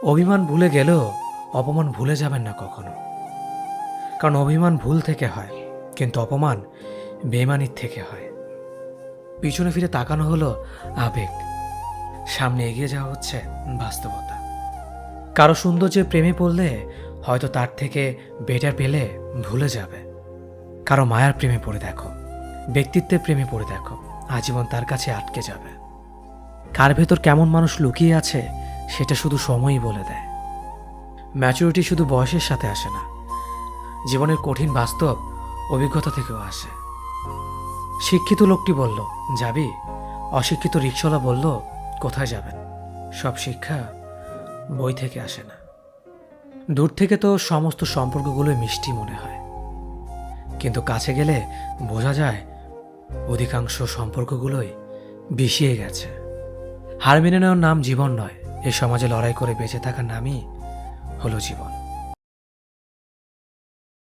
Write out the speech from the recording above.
অভিমান ভুলে গেলেও অপমান ভুলে যাবেন না কখনো। কারণ অভিমান ভুল থেকে হয়, কিন্তু অপমান বেইমানির থেকে হয়। পিছনে ফিরে তাকানো হলো আবেগ, সামনে এগিয়ে যাওয়া হচ্ছে বাস্তবতা। কারো সৌন্দর্যের প্রেমে পড়লে হয়তো তার থেকে বেটার পেলে ভুলে যাবে। কারো মায়ার প্রেমে পড়ে দেখো, ব্যক্তিত্বের প্রেমে পড়ে দেখো, আজীবন তার কাছে আটকে যাবে। কার ভেতর কেমন মানুষ লুকিয়ে আছে সেটা শুধু সময়ই বলে দেয়। ম্যাচুরিটি শুধু বয়সের সাথে আসে না, জীবনের কঠিন বাস্তব অভিজ্ঞতা থেকেও আসে। শিক্ষিত লোকটি বলল, যাবি? অশিক্ষিত রিকশাওয়ালা বলল, কোথায় যাবেন? সব শিক্ষা বই থেকে আসে না। দূর থেকে তো সমস্ত সম্পর্কগুলোই মিষ্টি মনে হয়, কিন্তু কাছে গেলে বোঝা যায় অধিকাংশ সম্পর্কগুলোই বিষিয়ে গেছে। হার মেনে নেওয়ার নাম জীবন নয়, এ সমাজে লড়াই করে বেঁচে থাকার নামই হলো জীবন।